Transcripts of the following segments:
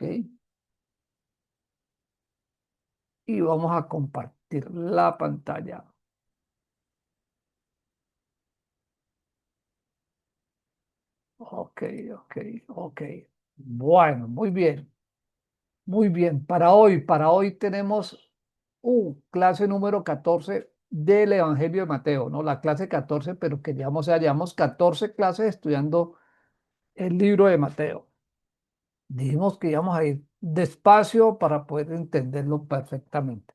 Ok. Y vamos a compartir la pantalla. Ok, ok, ok. Bueno, muy bien. Muy bien. Para hoy tenemos clase número 14 del Evangelio de Mateo, ¿no? La clase 14, pero que llevamos 14 clases estudiando el libro de Mateo. Dijimos que íbamos a ir despacio para poder entenderlo perfectamente.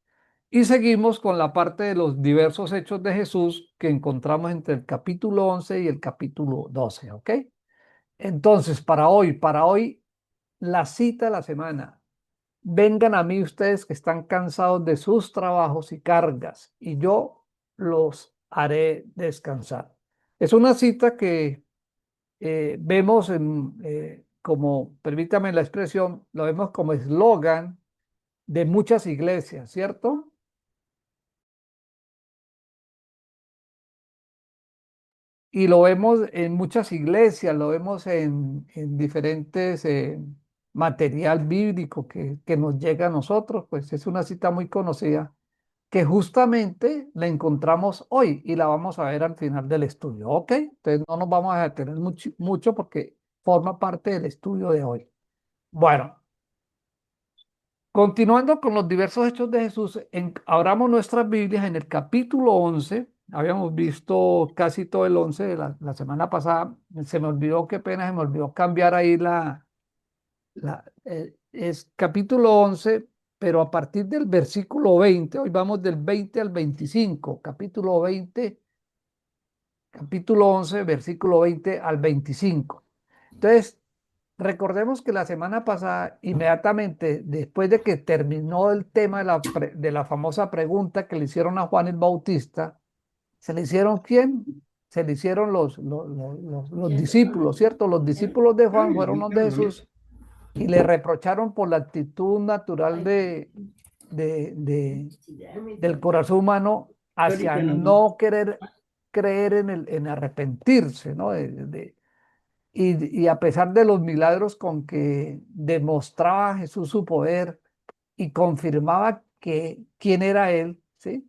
Y seguimos con la parte de los diversos hechos de Jesús que encontramos entre el capítulo 11 y el capítulo 12, ¿ok? Entonces, para hoy, la cita de la semana. Vengan a mí ustedes que están cansados de sus trabajos y cargas, y yo los haré descansar. Es una cita que vemos como, permítame la expresión, lo vemos como eslogan de muchas iglesias, ¿cierto? Y lo vemos en muchas iglesias, lo vemos en diferentes material bíblico que nos llega a nosotros, pues es una cita muy conocida que justamente la encontramos hoy y la vamos a ver al final del estudio, ¿ok? Entonces no nos vamos a detener mucho porque forma parte del estudio de hoy. Bueno, continuando con los diversos hechos de Jesús, abramos nuestras Biblias en el capítulo 11. Habíamos visto casi todo el 11 de la semana pasada. Se me olvidó, qué pena, se me olvidó cambiar ahí es capítulo 11, pero a partir del versículo 20. Hoy vamos del 20 al 25. Capítulo 20, capítulo 11, versículo 20 al 25. Entonces, recordemos que la semana pasada, inmediatamente después de que terminó el tema de la famosa pregunta que le hicieron a Juan el Bautista, ¿se le hicieron quién? Se le hicieron los discípulos, ¿cierto? Los discípulos de Juan fueron los de Jesús y le reprocharon por la actitud natural del corazón humano hacia no querer creer en arrepentirse, ¿no? Y a pesar de los milagros con que demostraba Jesús su poder y confirmaba que quién era él, ¿sí?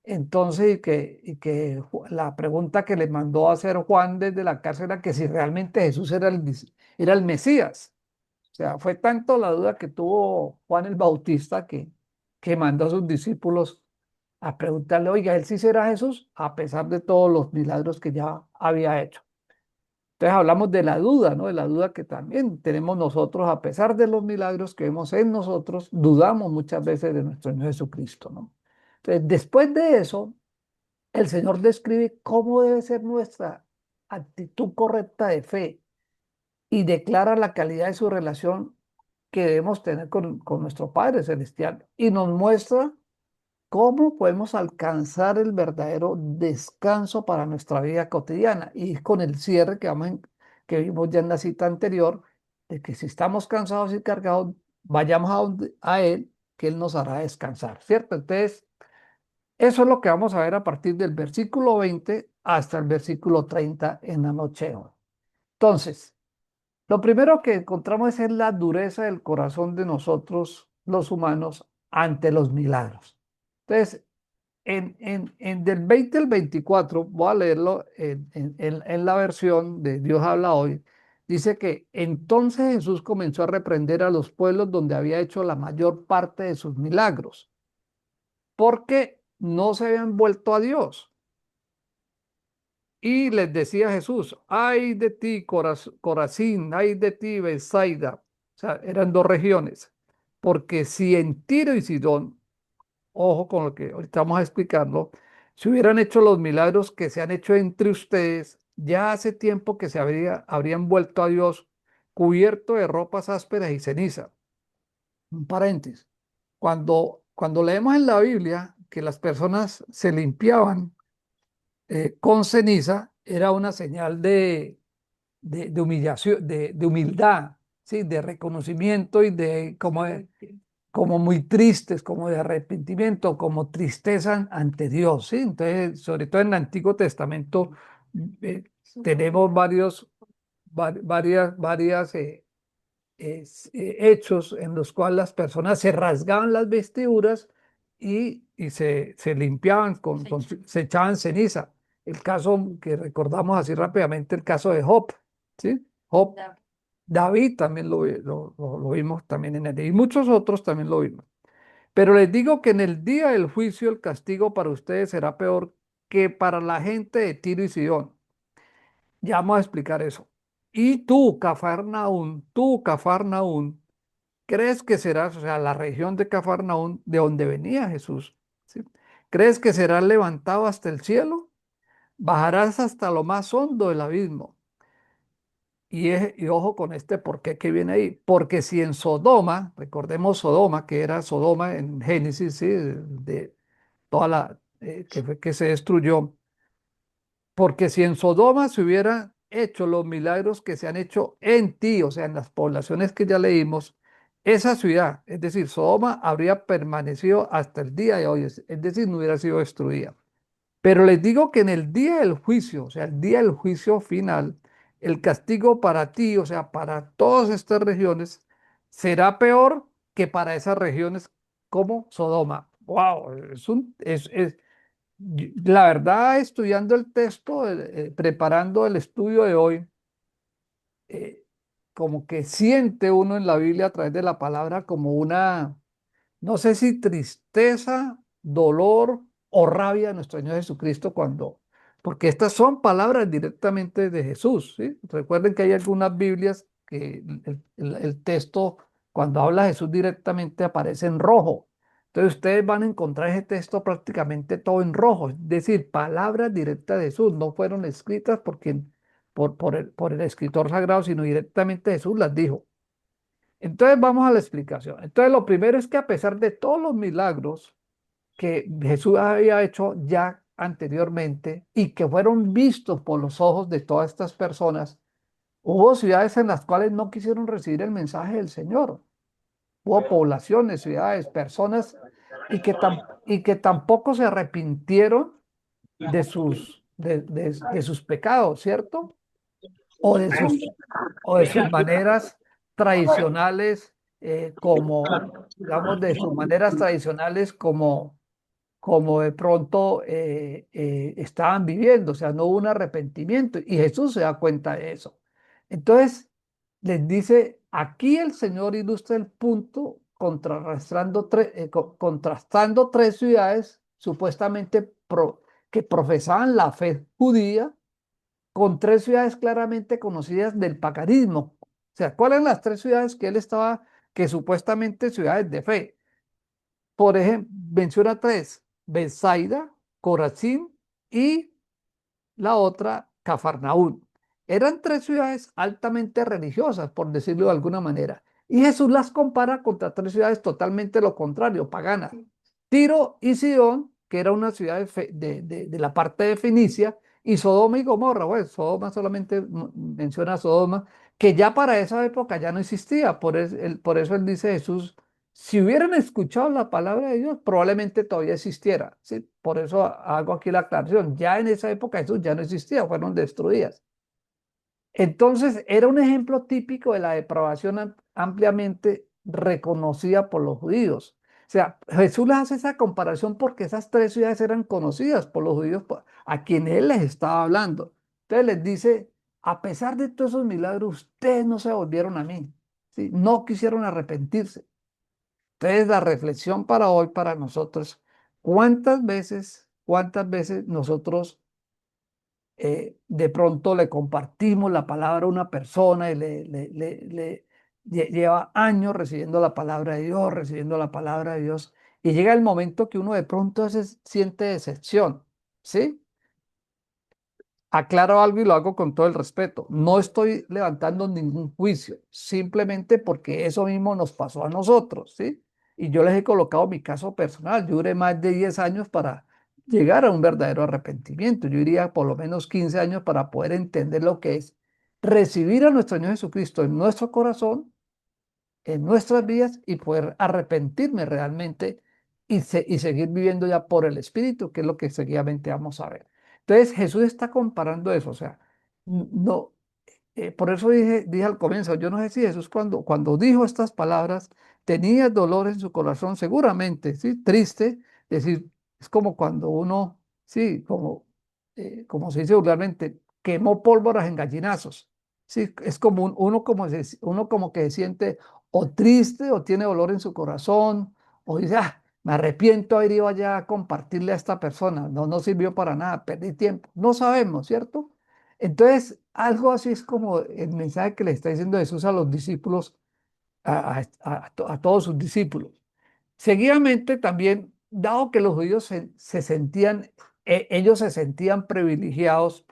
Entonces, y que la pregunta que le mandó a hacer Juan desde la cárcel era que si realmente Jesús era el Mesías. O sea, fue tanto la duda que tuvo Juan el Bautista que mandó a sus discípulos a preguntarle, oiga, ¿él sí será Jesús? A pesar de todos los milagros que ya había hecho. Entonces hablamos de la duda, ¿no? De la duda que también tenemos nosotros, a pesar de los milagros que vemos en nosotros, dudamos muchas veces de nuestro Señor Jesucristo, ¿no? Entonces, después de eso, el Señor describe cómo debe ser nuestra actitud correcta de fe y declara la calidad de su relación que debemos tener con nuestro Padre Celestial y nos muestra cómo podemos alcanzar el verdadero descanso para nuestra vida cotidiana. Y con el cierre que vimos ya en la cita anterior, de que si estamos cansados y cargados, vayamos a Él, que Él nos hará descansar, ¿cierto? Entonces, eso es lo que vamos a ver a partir del versículo 20 hasta el versículo 30 en la noche de hoy. Entonces, lo primero que encontramos es la dureza del corazón de nosotros, los humanos, ante los milagros. Entonces, del 20 al 24, voy a leerlo en la versión de Dios habla hoy, dice que entonces Jesús comenzó a reprender a los pueblos donde había hecho la mayor parte de sus milagros, porque no se habían vuelto a Dios. Y les decía Jesús, ay de ti, Corazín, ay de ti, Bethsaida. O sea, eran dos regiones. Porque si en Tiro y Sidón, ojo con lo que ahorita vamos a explicarlo, si hubieran hecho los milagros que se han hecho entre ustedes, ya hace tiempo que habrían vuelto a Dios cubierto de ropas ásperas y ceniza. Un paréntesis. Cuando leemos en la Biblia que las personas se limpiaban con ceniza, era una señal de humillación, de humildad, ¿sí? De reconocimiento y como muy tristes, como de arrepentimiento, como tristeza ante Dios, ¿sí? Entonces, sobre todo en el Antiguo Testamento, eh, tenemos varias hechos en los cuales las personas se rasgaban las vestiduras y se limpiaban, se echaban ceniza. El caso que recordamos así rápidamente, el caso de Job, ¿sí? Job, David también lo vimos también en él, y muchos otros también lo vimos. Pero les digo que en el día del juicio el castigo para ustedes será peor que para la gente de Tiro y Sidón. Ya vamos a explicar eso. Y tú, Cafarnaún, ¿crees que serás, o sea, la región de Cafarnaún, de donde venía Jesús? ¿Sí? ¿Crees que serás levantado hasta el cielo? Bajarás hasta lo más hondo del abismo. Y ojo con este por qué que viene ahí. Porque si en Sodoma, recordemos Sodoma, que era Sodoma en Génesis, ¿sí? De toda la que fue que se destruyó. Porque si en Sodoma se hubieran hecho los milagros que se han hecho en ti, o sea, en las poblaciones que ya leímos, esa ciudad, es decir, Sodoma, habría permanecido hasta el día de hoy, es decir, no hubiera sido destruida. Pero les digo que en el día del juicio, o sea, el día del juicio final, el castigo para ti, o sea, para todas estas regiones, será peor que para esas regiones como Sodoma. Wow, la verdad, estudiando el texto, preparando el estudio de hoy, eh, como que siente uno en la Biblia a través de la palabra como una, no sé si tristeza, dolor o rabia de nuestro Señor Jesucristo porque estas son palabras directamente de Jesús, ¿sí? Recuerden que hay algunas Biblias que el texto, cuando habla Jesús directamente, aparece en rojo. Entonces ustedes van a encontrar ese texto prácticamente todo en rojo, es decir, palabras directas de Jesús, no fueron escritas por el escritor sagrado, sino directamente Jesús las dijo. Entonces vamos a la explicación. Entonces lo primero es que a pesar de todos los milagros que Jesús había hecho ya anteriormente y que fueron vistos por los ojos de todas estas personas, hubo ciudades en las cuales no quisieron recibir el mensaje del Señor. Hubo poblaciones, ciudades, personas y que tampoco se arrepintieron de sus pecados, ¿cierto? o de sus, o de sus maneras tradicionales, digamos, de sus maneras tradicionales como de pronto estaban viviendo, o sea, no hubo un arrepentimiento y Jesús se da cuenta de eso. Entonces, les dice, aquí el Señor ilustra el punto contrastando tres ciudades supuestamente que profesaban la fe judía con tres ciudades claramente conocidas del paganismo. O sea, ¿cuáles eran las tres ciudades que él estaba, que supuestamente ciudades de fe? Por ejemplo, menciona tres: Bethsaida, Corazín y la otra, Cafarnaún. Eran tres ciudades altamente religiosas, por decirlo de alguna manera. Y Jesús las compara contra tres ciudades totalmente lo contrario, paganas. Tiro y Sidón, que era una ciudad de la parte de Fenicia, y Sodoma y Gomorra. Bueno, Sodoma solamente menciona Sodoma, que ya para esa época ya no existía. Por eso él dice Jesús, si hubieran escuchado la palabra de Dios, probablemente todavía existiera, ¿sí? Por eso hago aquí la aclaración. Ya en esa época Jesús ya no existía, fueron destruidas. Entonces, era un ejemplo típico de la depravación ampliamente reconocida por los judíos. O sea, Jesús les hace esa comparación porque esas tres ciudades eran conocidas por los judíos a quienes él les estaba hablando. Entonces les dice, a pesar de todos esos milagros, ustedes no se volvieron a mí, ¿sí? No quisieron arrepentirse. Entonces, la reflexión para hoy, para nosotros, ¿cuántas veces nosotros de pronto le compartimos la palabra a una persona y lleva años recibiendo la palabra de Dios, recibiendo la palabra de Dios, y llega el momento que uno de pronto siente decepción, ¿sí? Aclaro algo y lo hago con todo el respeto. No estoy levantando ningún juicio, simplemente porque eso mismo nos pasó a nosotros, ¿sí? Y yo les he colocado mi caso personal. Yo duré más de 10 años para llegar a un verdadero arrepentimiento. Yo diría por lo menos 15 años para poder entender lo que es recibir a nuestro Señor Jesucristo en nuestro corazón, en nuestras vidas y poder arrepentirme realmente y seguir viviendo ya por el Espíritu, que es lo que seguidamente vamos a ver. Entonces Jesús está comparando eso, o sea, no, por eso dije al comienzo, yo no sé si Jesús cuando dijo estas palabras tenía dolor en su corazón, seguramente, ¿sí? Triste, es decir, es como cuando uno, sí, como se dice vulgarmente, quemó pólvoras en gallinazos, ¿sí? Es como uno como que se siente o triste o tiene dolor en su corazón o dice, ah, me arrepiento de haber ido allá a compartirle a esta persona, no sirvió para nada, perdí tiempo, no sabemos, ¿cierto? Entonces, algo así es como el mensaje que le está diciendo Jesús a los discípulos, a todos sus discípulos. Seguidamente también, dado que los judíos se sentían, ellos se sentían privilegiados,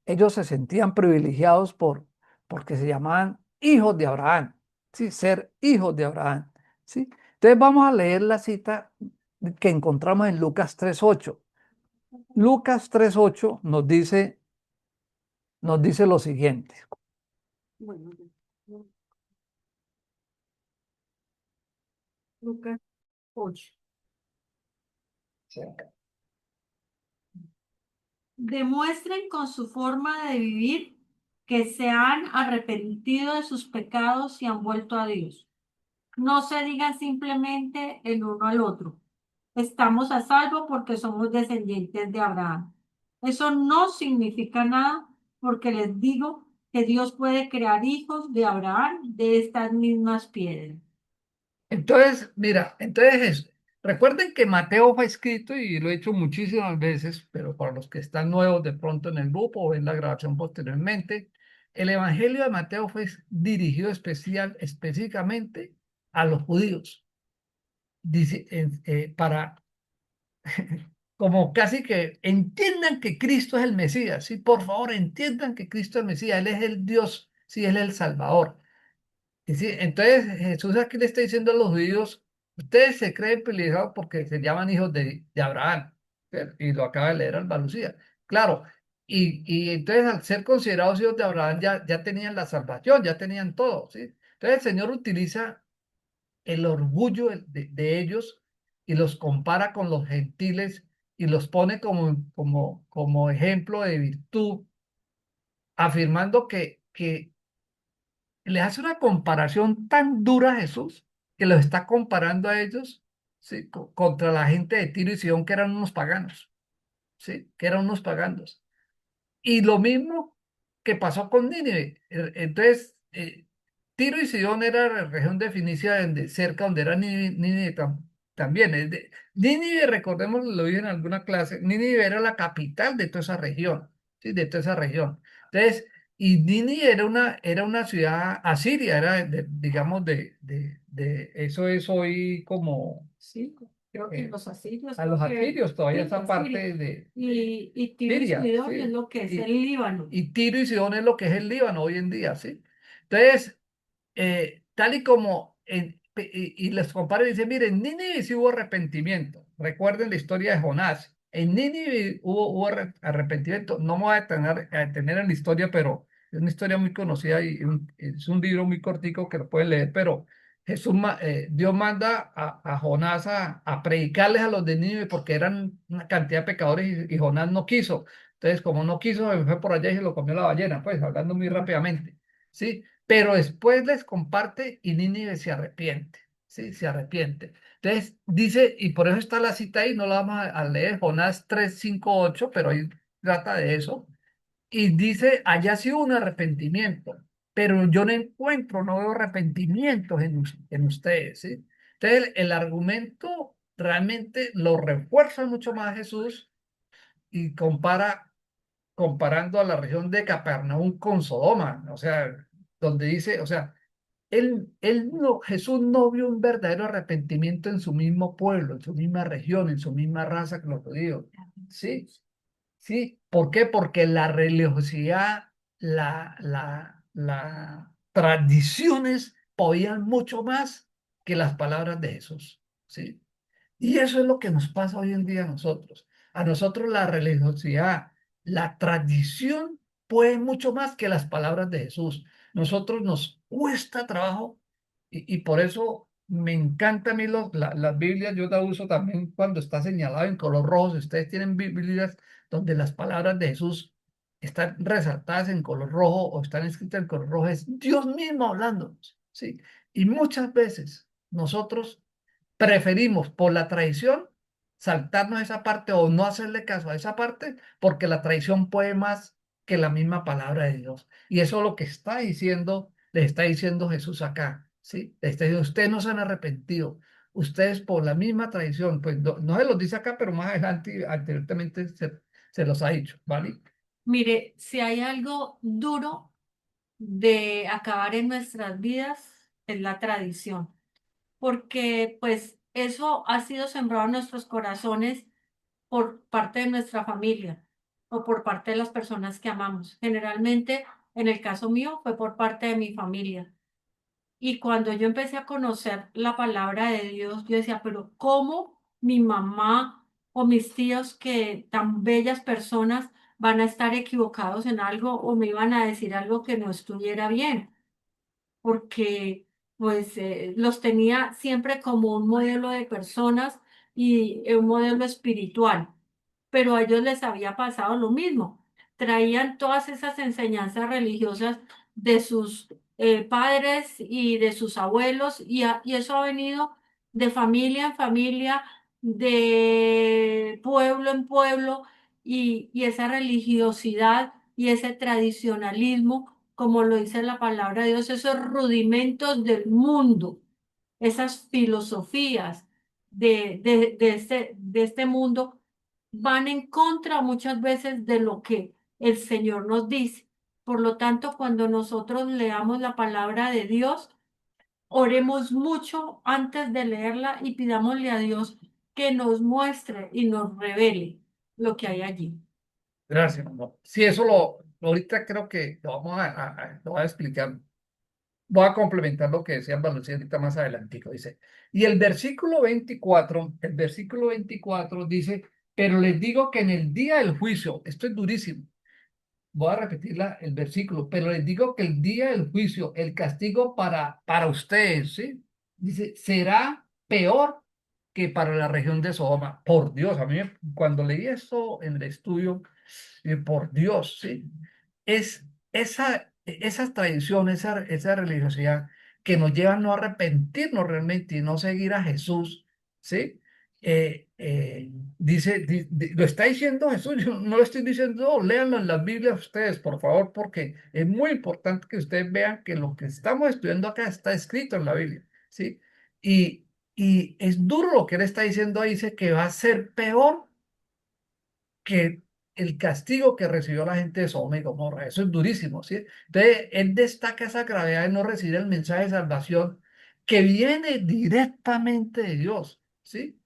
ellos se sentían privilegiados porque se llamaban hijos de Abraham, ¿sí? Ser hijos de Abraham, ¿sí? Entonces vamos a leer la cita que encontramos en Lucas 3:8. Lucas 3:8 nos dice lo siguiente. Bueno, Lucas 8. Sí. Demuestren con su forma de vivir que se han arrepentido de sus pecados y han vuelto a Dios. No se digan simplemente el uno al otro. Estamos a salvo porque somos descendientes de Abraham. Eso no significa nada porque les digo que Dios puede crear hijos de Abraham de estas mismas piedras. Entonces, mira, recuerden que Mateo fue escrito y lo he hecho muchísimas veces, pero para los que están nuevos de pronto en el grupo o ven la grabación posteriormente, el Evangelio de Mateo fue dirigido específicamente a los judíos, dice, para como casi que entiendan que Cristo es el Mesías, sí, por favor, entiendan que Cristo es el Mesías, Él es el Dios, sí, Él es el Salvador. Y sí, entonces Jesús aquí le está diciendo a los judíos, ustedes se creen privilegiados porque se llaman hijos de Abraham, ¿cierto? Y lo acaba de leer Alba Lucía. Claro, y entonces al ser considerados hijos de Abraham ya tenían la salvación, ya tenían todo, ¿sí? Entonces el Señor utiliza el orgullo de ellos y los compara con los gentiles y los pone como ejemplo de virtud, afirmando que le hace una comparación tan dura a Jesús que los está comparando a ellos, ¿sí? Contra la gente de Tiro y Sidón que eran unos paganos, ¿sí? Que eran unos paganos. Y lo mismo que pasó con Nínive. Entonces, Tiro y Sidón era la región de Fenicia cerca donde era Nínive también. Nínive, recordemos, lo vi en alguna clase, Nínive era la capital de toda esa región, ¿sí? De toda esa región. Entonces, y Nínive era una ciudad asiria, digamos, eso es hoy como Sí, creo que los asirios, a los creo que asirios, todavía sí, esa de Siria. parte de Y Tiro y Siria, Sidón es sí. lo que es el Y, Líbano. y Tiro y Sidón es lo que es el Líbano hoy en día, ¿sí? Entonces, tal y como, y les compara y dice, miren, en Nínive sí hubo arrepentimiento. Recuerden la historia de Jonás. En Nínive hubo arrepentimiento. No me voy a detener en la historia, pero es una historia muy conocida y es un libro muy cortico que lo pueden leer, pero Dios manda a Jonás a predicarles a los de Nínive porque eran una cantidad de pecadores y Jonás no quiso. Entonces, como no quiso, se fue por allá y se lo comió la ballena, pues hablando muy rápidamente. ¿Sí? Pero después les comparte y Nínive se arrepiente, ¿sí? Se arrepiente. Entonces dice, y por eso está la cita ahí, no la vamos a leer, Jonás 3:5-8, pero ahí trata de eso. Y dice, allá sí hubo un arrepentimiento, pero yo no veo arrepentimientos en ustedes, ¿sí? Entonces el argumento realmente lo refuerza mucho más Jesús y comparando a la región de Capernaum con Sodoma, o sea, donde dice, o sea, Jesús no vio un verdadero arrepentimiento en su mismo pueblo, en su misma región, en su misma raza que los judíos. Sí, sí. ¿Por qué? Porque la religiosidad, las tradiciones podían mucho más que las palabras de Jesús. Sí. Y eso es lo que nos pasa hoy en día a nosotros. A nosotros la religiosidad, la tradición puede mucho más que las palabras de Jesús. Nosotros nos cuesta trabajo y por eso me encanta a mí las Biblias. Yo la uso también cuando está señalado en color rojo. Si ustedes tienen Biblias donde las palabras de Jesús están resaltadas en color rojo o están escritas en color rojo, es Dios mismo hablándonos, ¿sí? Y muchas veces nosotros preferimos por la tradición saltarnos esa parte o no hacerle caso a esa parte porque la tradición puede más que la misma palabra de Dios. Y eso es lo que está diciendo, le está diciendo Jesús acá, ¿sí? Le está diciendo, ustedes no se han arrepentido, ustedes por la misma tradición, pues no, no se los dice acá, pero más adelante, anteriormente se los ha dicho, ¿vale? Mire, si hay algo duro de acabar en nuestras vidas, es la tradición, porque pues eso ha sido sembrado en nuestros corazones por parte de nuestra familia o por parte de las personas que amamos. Generalmente, en el caso mío, fue por parte de mi familia. Y cuando yo empecé a conocer la palabra de Dios, yo decía, pero ¿cómo mi mamá o mis tíos, que tan bellas personas, van a estar equivocados en algo o me iban a decir algo que no estuviera bien? Porque pues los tenía siempre como un modelo de personas y un modelo espiritual, pero a ellos les había pasado lo mismo. Traían todas esas enseñanzas religiosas de sus padres y de sus abuelos y eso ha venido de familia en familia, de pueblo en pueblo y esa religiosidad y ese tradicionalismo, como lo dice la palabra de Dios, esos rudimentos del mundo, esas filosofías de este mundo van en contra muchas veces de lo que el Señor nos dice. Por lo tanto, cuando nosotros leamos la palabra de Dios, oremos mucho antes de leerla y pidámosle a Dios que nos muestre y nos revele lo que hay allí. Gracias, mamá. Sí, ahorita creo que lo vamos lo voy a explicar. Voy a complementar lo que decía Valencia ahorita más adelantico. Dice, y el versículo 24 dice, pero les digo que en el día del juicio, esto es durísimo, voy a repetir el versículo, pero les digo que el día del juicio, el castigo para ustedes, ¿sí? Dice, será peor que para la región de Sodoma. Por Dios, a mí cuando leí esto en el estudio, por Dios, ¿sí? Es esa tradición, esa religiosidad que nos lleva a no arrepentirnos realmente y no seguir a Jesús, ¿sí? Eh, eh, lo está diciendo Jesús, yo no lo estoy diciendo, no, léanlo en las Biblias ustedes, por favor, porque es muy importante que ustedes vean que lo que estamos estudiando acá está escrito en la Biblia, ¿sí? Y, y es duro lo que él está diciendo ahí, dice que va a ser peor que el castigo que recibió la gente de Sodoma y Gomorra. Eso es durísimo, ¿sí? Entonces, él destaca esa gravedad de no recibir el mensaje de salvación que viene directamente de Dios, ¿sí?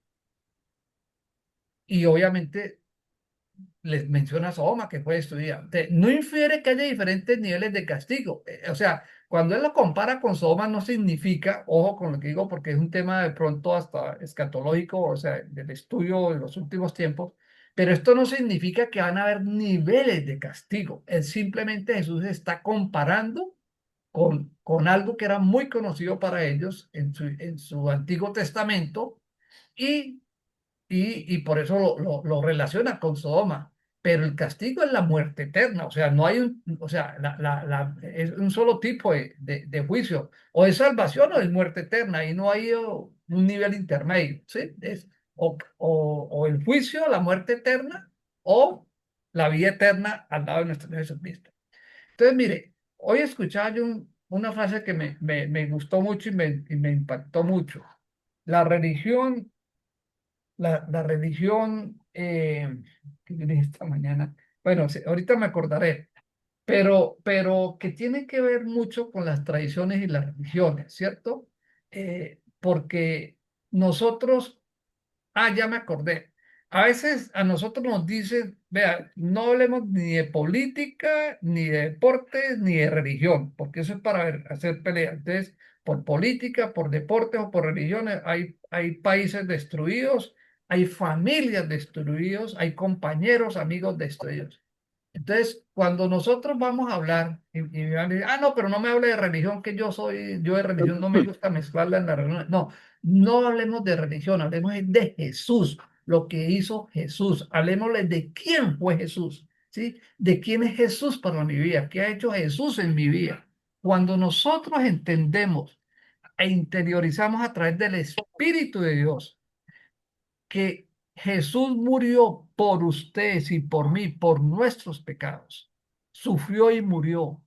Y obviamente les menciona a Sodoma, que fue estudiante. No infiere que haya diferentes niveles de castigo. O sea, cuando él lo compara con Sodoma, no significa, ojo con lo que digo, porque es un tema de pronto hasta escatológico, o sea, del estudio en los últimos tiempos, pero esto no significa que van a haber niveles de castigo. Es simplemente Jesús está comparando con algo que era muy conocido para ellos en su Antiguo Testamento y y por eso lo relaciona con Sodoma. Pero el castigo es la muerte eterna, o sea, no hay o sea, es un solo tipo de juicio, o es salvación o es muerte eterna, y no hay un nivel intermedio, ¿sí? O el juicio, la muerte eterna, o la vida eterna al lado de nuestro Señor Jesucristo. Entonces, mire, hoy escuchaba yo una frase que me gustó mucho y me impactó mucho. La religión la religión que viene esta mañana, bueno, sí, ahorita me acordaré, pero que tiene que ver mucho con las tradiciones y las religiones, ¿cierto? Porque nosotros, ya me acordé, a veces a nosotros nos dicen, vea, no hablemos ni de política, ni de deportes, ni de religión, porque eso es para hacer peleas. Entonces, por política, por deportes o por religiones, hay países destruidos, hay familias destruidos, hay compañeros, amigos destruidos. Entonces, cuando nosotros vamos a hablar y me van a decir, no, pero no me hable de religión, que yo de religión no me gusta mezclarla en la religión. No, no hablemos de religión, hablemos de Jesús, lo que hizo Jesús, hablemosle de quién fue Jesús. ¿sí? De quién es Jesús para mi vida, qué ha hecho Jesús en mi vida. Cuando nosotros entendemos e interiorizamos a través del Espíritu de Dios que Jesús murió por ustedes y por mí, por nuestros pecados. Sufrió y murió.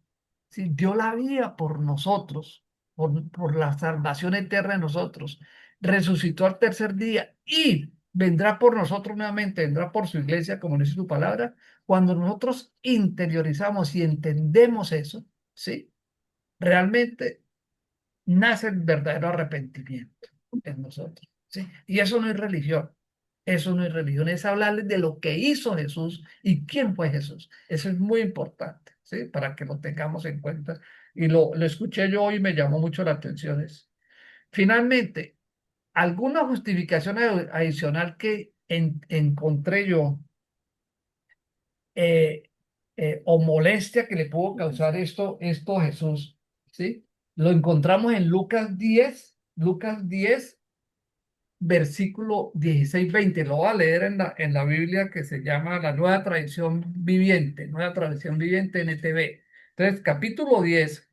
Sí, dio la vida por nosotros, por la salvación eterna de nosotros. Resucitó al tercer día y vendrá por nosotros nuevamente, vendrá por su iglesia, como dice su palabra. Cuando nosotros interiorizamos y entendemos eso, ¿sí? Realmente nace el verdadero arrepentimiento en nosotros, ¿sí? Y eso no es religión, eso no es religión, es hablarles de lo que hizo Jesús y quién fue Jesús. Eso es muy importante, ¿sí? Para que lo tengamos en cuenta. Y lo escuché yo hoy y me llamó mucho la atención. Finalmente, alguna justificación adicional que encontré yo eh, o molestia que le pudo causar esto a Jesús, ¿sí? Lo encontramos en Lucas 10 versículo 16-20. Lo voy a leer en la Biblia que se llama la Nueva Traducción Viviente NTV. Entonces, capítulo 10.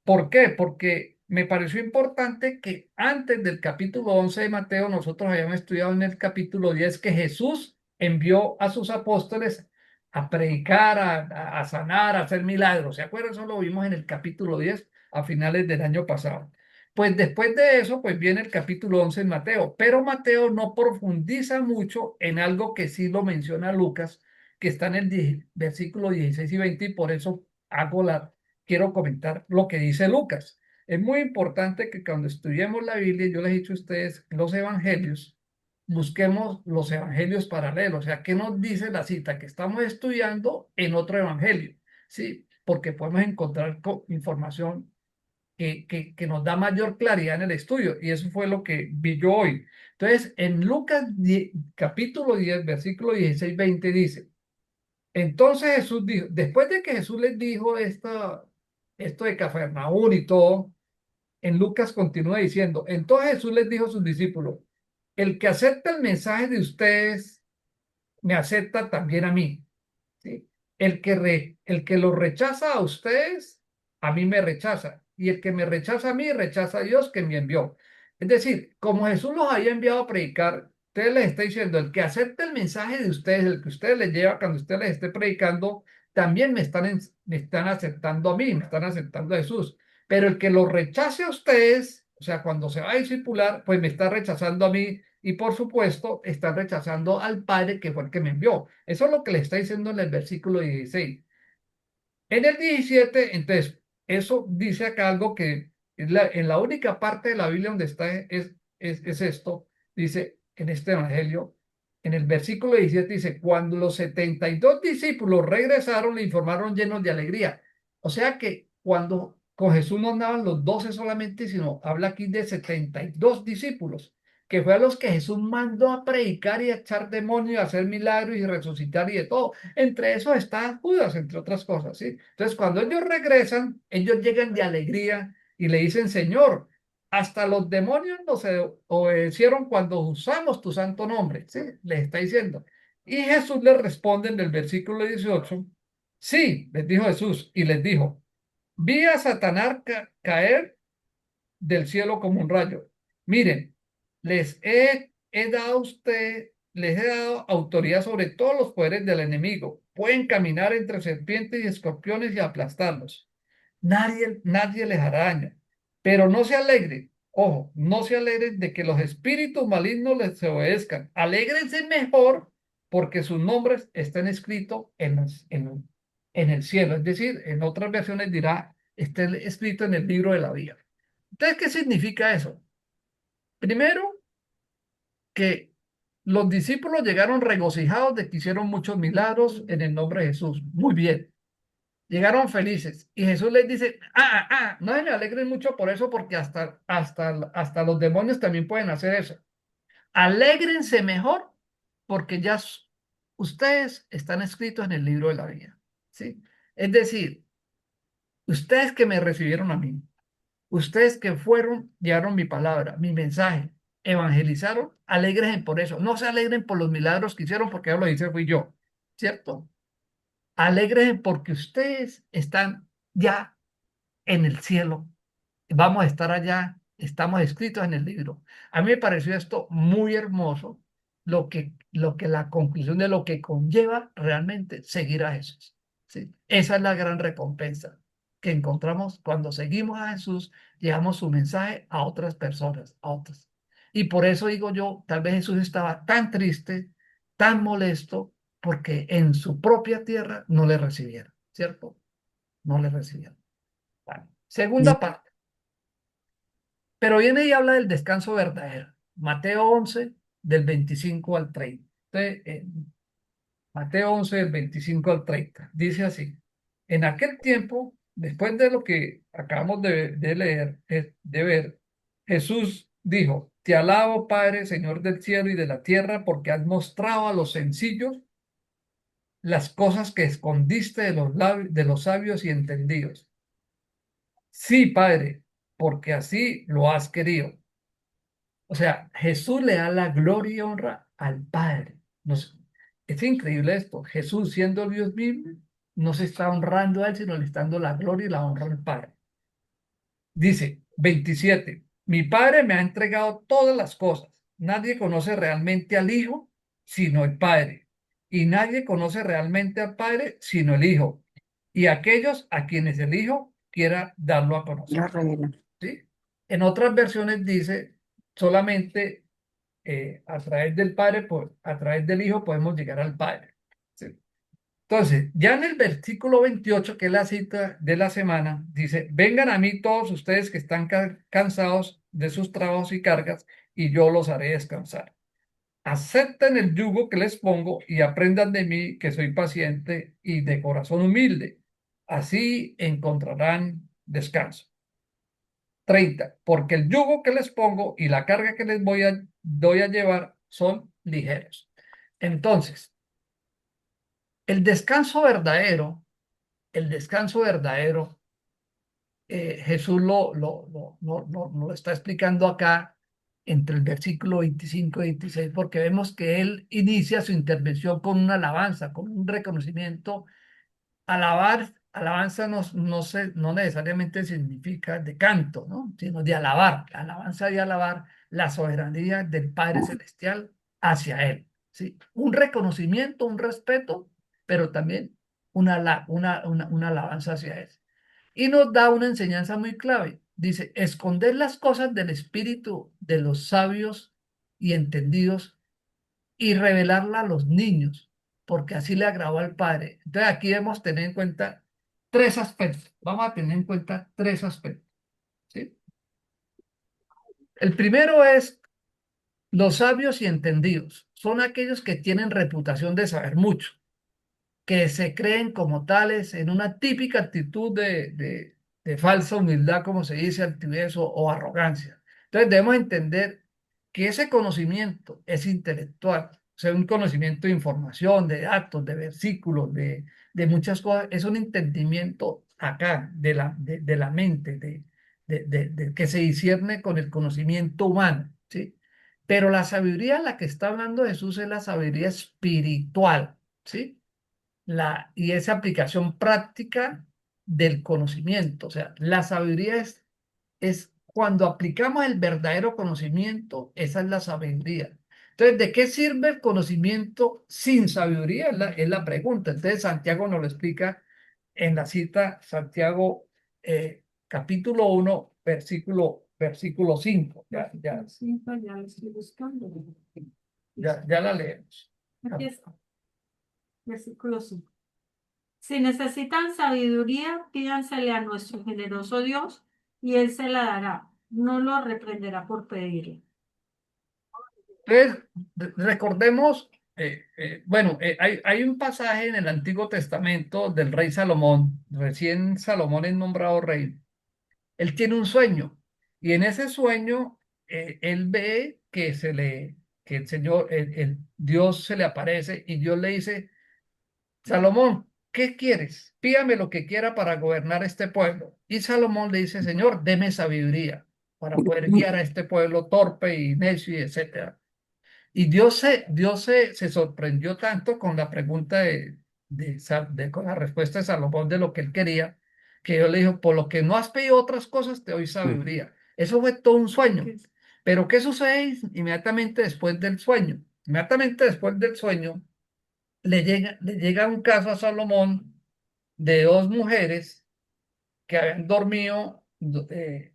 ¿Por qué? Porque me pareció importante que antes del capítulo 11 de Mateo, nosotros habíamos estudiado en el capítulo 10 que Jesús envió a sus apóstoles a predicar, a sanar, a hacer milagros. ¿Se acuerdan? Eso lo vimos en el capítulo 10 a finales del año pasado. Pues después de eso, pues viene el capítulo 11 en Mateo, pero Mateo no profundiza mucho en algo que sí lo menciona Lucas, que está en el versículo 16 y 20, y por eso quiero comentar lo que dice Lucas. Es muy importante que cuando estudiemos la Biblia, yo les he dicho a ustedes, los evangelios, busquemos los evangelios paralelos, o sea, ¿qué nos dice la cita que estamos estudiando en otro evangelio? ¿Sí? Porque podemos encontrar información que nos da mayor claridad en el estudio, y eso fue lo que vi yo hoy. Entonces, en Lucas 10, capítulo 10, versículo 16-20 dice, entonces Jesús dijo, después de que Jesús les dijo esto de Cafarnaúm y todo, en Lucas continúa diciendo, entonces Jesús les dijo a sus discípulos, el que acepta el mensaje de ustedes, me acepta también a mí. ¿Sí? El que lo rechaza a ustedes, a mí me rechaza. Y el que me rechaza a mí, rechaza a Dios que me envió. Es decir, como Jesús los había enviado a predicar, usted les está diciendo, el que acepta el mensaje de ustedes, el que ustedes les lleva cuando usted les esté predicando, también me están aceptando a mí, me están aceptando a Jesús. Pero el que lo rechace a ustedes, o sea, cuando se va a discipular, pues me está rechazando a mí y por supuesto están rechazando al Padre que fue el que me envió. Eso es lo que le está diciendo en el versículo 16. En el 17, entonces, eso dice acá algo que en la única parte de la Biblia donde está es esto, dice en este evangelio, en el versículo 17 dice, cuando los 72 discípulos regresaron, le informaron llenos de alegría. O sea que cuando con Jesús no andaban los 12 solamente, sino habla aquí de 72 discípulos, que fue a los que Jesús mandó a predicar y a echar demonios, a hacer milagros y resucitar y de todo. Entre esos está Judas, entre otras cosas, ¿sí? Entonces, cuando ellos regresan, ellos llegan de alegría y le dicen, Señor, hasta los demonios nos obedecieron cuando usamos tu santo nombre, ¿sí? Les está diciendo. Y Jesús les responde en el versículo 18, sí, les dijo Jesús, y les dijo, vi a Satanás caer del cielo como un rayo. Miren, les he dado autoridad sobre todos los poderes del enemigo. Pueden caminar entre serpientes y escorpiones y aplastarlos. Nadie les hará daño. Pero no se alegren, ojo, no se alegren de que los espíritus malignos les obedezcan. Alégrense mejor porque sus nombres están escritos en el cielo. Es decir, en otras versiones dirá, está escrito en el libro de la vida. Entonces, ¿qué significa eso? Primero, que los discípulos llegaron regocijados de que hicieron muchos milagros en el nombre de Jesús. Muy bien. Llegaron felices. Y Jesús les dice, no se me alegren mucho por eso, porque hasta los demonios también pueden hacer eso. Alégrense mejor porque ustedes están escritos en el libro de la vida. ¿Sí? Es decir, ustedes que me recibieron a mí, ustedes que fueron, llevaron mi palabra, mi mensaje, evangelizaron, alégrense por eso. No se alegren por los milagros que hicieron, porque ya lo hice fui yo, ¿cierto? Alegres porque ustedes están ya en el cielo. Vamos a estar allá, estamos escritos en el libro. A mí me pareció esto muy hermoso, lo que la conclusión de lo que conlleva realmente seguir a Jesús. ¿Sí? Esa es la gran recompensa que encontramos cuando seguimos a Jesús, llevamos su mensaje a otras personas, a otras. Y por eso digo yo, tal vez Jesús estaba tan triste, tan molesto, porque en su propia tierra no le recibieron, ¿cierto? No le recibieron. Vale. Segunda parte. Pero viene y habla del descanso verdadero. Mateo 11 del 25 al 30. Entonces, Mateo 11 del 25 al 30. Dice así. En aquel tiempo, después de lo que acabamos de leer, de ver, Jesús dijo, te alabo, Padre, Señor del cielo y de la tierra, porque has mostrado a los sencillos las cosas que escondiste de los sabios y entendidos. Sí, Padre, porque así lo has querido. O sea, Jesús le da la gloria y honra al Padre. Es increíble esto. Jesús, siendo el Dios vivo, no se está honrando a él, sino le está dando la gloria y la honra al Padre. Dice 27, mi Padre me ha entregado todas las cosas. Nadie conoce realmente al Hijo, sino el Padre. Y nadie conoce realmente al Padre, sino el Hijo. Y aquellos a quienes el Hijo quiera darlo a conocer. Lo revela. ¿Sí? En otras versiones dice solamente a través del Padre, a través del Hijo podemos llegar al Padre. ¿Sí? Entonces, ya en el versículo 28, que es la cita de la semana, dice, vengan a mí todos ustedes que están cansados de sus trabajos y cargas, y yo los haré descansar. Acepten el yugo que les pongo y aprendan de mí que soy paciente y de corazón humilde. Así encontrarán descanso. 30, porque el yugo que les pongo y la carga que les doy a llevar son ligeros. Entonces, el descanso verdadero, el descanso verdadero, Jesús lo está explicando acá entre el versículo 25 y 26, porque vemos que él inicia su intervención con una alabanza, con un reconocimiento. Alabanza no necesariamente significa de canto, ¿no? Sino de alabar. Alabanza y alabar la soberanía del Padre Celestial hacia Él. ¿Sí? Un reconocimiento, un respeto, pero también una alabanza hacia Él. Y nos da una enseñanza muy clave. Dice, esconder las cosas del espíritu de los sabios y entendidos y revelarla a los niños, porque así le agradó al Padre. Entonces aquí debemos tener en cuenta tres aspectos. Vamos a tener en cuenta tres aspectos. ¿Sí? El primero es los sabios y entendidos. Son aquellos que tienen reputación de saber mucho, que se creen como tales en una típica actitud de falsa humildad, como se dice, altivez o arrogancia. Entonces debemos entender que ese conocimiento es intelectual, o sea, un conocimiento de información, de datos, de versículos, de muchas cosas, es un entendimiento acá de la mente, que se discierne con el conocimiento humano, ¿sí? Pero la sabiduría a la que está hablando Jesús es la sabiduría espiritual, ¿sí? Y esa aplicación práctica del conocimiento. O sea, la sabiduría es cuando aplicamos el verdadero conocimiento, esa es la sabiduría. Entonces, ¿de qué sirve el conocimiento sin sabiduría? Es la pregunta. Entonces, Santiago nos lo explica en la cita, Santiago capítulo 1 versículo 5. Ya lo estoy buscando. Ya la leemos. Aquí está, versículo 5. Si necesitan sabiduría, pídansele a nuestro generoso Dios y Él se la dará. No lo reprenderá por pedirle. Entonces, recordemos, bueno, hay un pasaje en el Antiguo Testamento del rey Salomón, recién Salomón es nombrado rey. Él tiene un sueño y en ese sueño él ve que el Señor, el Dios se le aparece y Dios le dice, Salomón, ¿qué quieres? Pídame lo que quiera para gobernar este pueblo. Y Salomón le dice, Señor, deme sabiduría para poder guiar a este pueblo torpe y necio, y etcétera. Y Dios se sorprendió tanto con la pregunta con la respuesta de Salomón de lo que él quería, que Dios le dijo, por lo que no has pedido otras cosas, te doy sabiduría. Eso fue todo un sueño. Pero ¿qué sucede inmediatamente después del sueño? Inmediatamente después del sueño, le llega un caso a Salomón de dos mujeres que habían dormido, se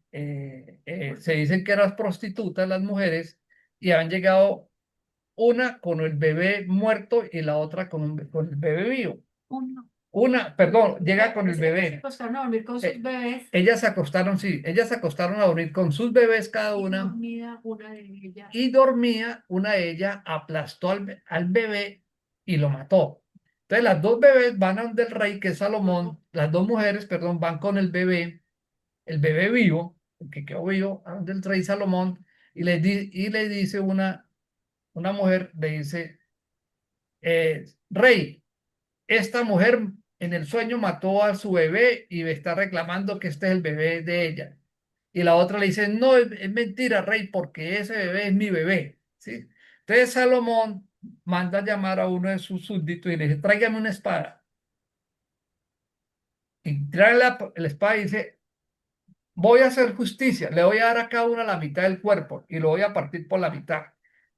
dicen que eran prostitutas las mujeres, y habían llegado una con el bebé muerto y la otra con el bebé vivo. Uno. Una, perdón, llega con el bebé. Se acostaron a dormir con sus bebés. Ellas se acostaron, sí, ellas se acostaron a dormir con sus bebés cada Y una, dormida una de ellas. y dormía una de ellas, aplastó al bebé y lo mató. Entonces las dos bebés van a donde el rey, que es Salomón, las dos mujeres, perdón, van con el bebé vivo, el que quedó vivo, a donde el rey Salomón, y le dice una mujer, le dice, rey, esta mujer en el sueño mató a su bebé y me está reclamando que este es el bebé de ella. Y la otra le dice, no, es mentira, rey, porque ese bebé es mi bebé, ¿sí? Entonces Salomón manda a llamar a uno de sus súbditos y le dice, tráigame una espada. Y trae la espada y dice, voy a hacer justicia, le voy a dar a cada una la mitad del cuerpo y lo voy a partir por la mitad.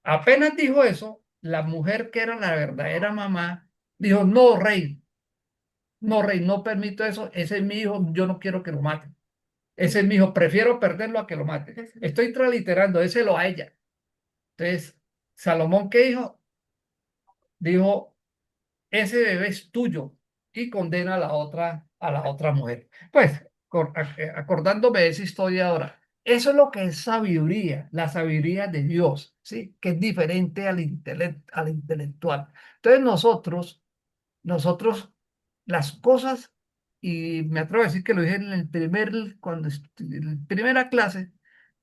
Apenas dijo eso, la mujer que era la verdadera mamá dijo, no, rey, no, rey, no permito eso, ese es mi hijo, yo no quiero que lo maten. Ese es mi hijo, prefiero perderlo a que lo maten. Estoy transliterando, déselo a ella. Entonces, Salomón, ¿qué dijo? Dijo, ese bebé es tuyo, y condena a la otra mujer. Pues, acordándome de esa historia ahora, eso es lo que es sabiduría, la sabiduría de Dios, ¿sí? Que es diferente al intelectual. Entonces, nosotros, las cosas, y me atrevo a decir que lo dije en primera clase,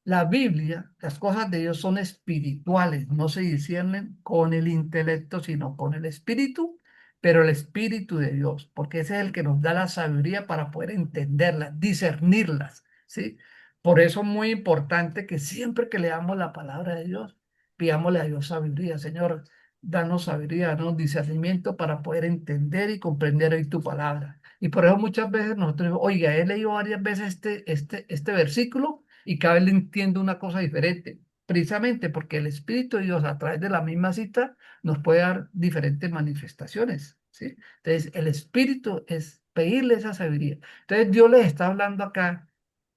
la Biblia, las cosas de Dios son espirituales, no se disciernen con el intelecto, sino con el espíritu, pero el espíritu de Dios, porque ese es el que nos da la sabiduría para poder entenderlas, discernirlas, ¿sí? Por eso es muy importante que siempre que leamos la palabra de Dios, pidámosle a Dios sabiduría, Señor, danos sabiduría, danos discernimiento para poder entender y comprender hoy tu palabra. Y por eso muchas veces nosotros, oiga, he leído varias veces este versículo y cada vez le entiendo una cosa diferente, precisamente porque el Espíritu de Dios a través de la misma cita nos puede dar diferentes manifestaciones, ¿sí? Entonces, el Espíritu es pedirle esa sabiduría. Entonces, Dios les está hablando acá,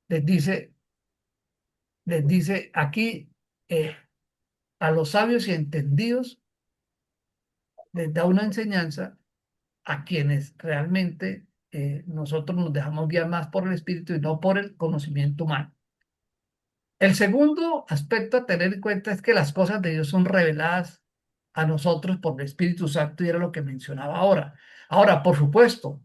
les dice, aquí eh, a los sabios y entendidos, les da una enseñanza a quienes realmente nosotros nos dejamos guiar más por el Espíritu y no por el conocimiento humano. El segundo aspecto a tener en cuenta es que las cosas de Dios son reveladas a nosotros por el Espíritu Santo, y era lo que mencionaba ahora. Ahora, por supuesto,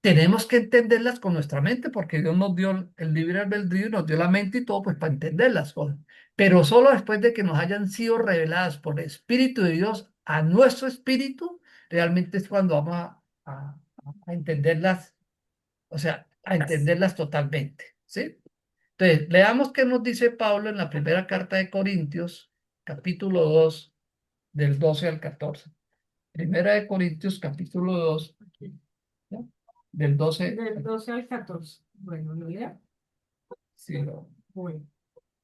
tenemos que entenderlas con nuestra mente porque Dios nos dio el libre albedrío, nos dio la mente y todo pues para entender las cosas. Pero solo después de que nos hayan sido reveladas por el Espíritu de Dios a nuestro espíritu, realmente es cuando vamos a entenderlas, o sea, a entenderlas totalmente, ¿sí? Entonces, leamos qué nos dice Pablo en la primera carta de Corintios, capítulo 2 del 12 al 14. Primera de Corintios, capítulo 2, ¿no? Del 12. Del 12 al 14. Bueno, lo leo. Sí, Bueno.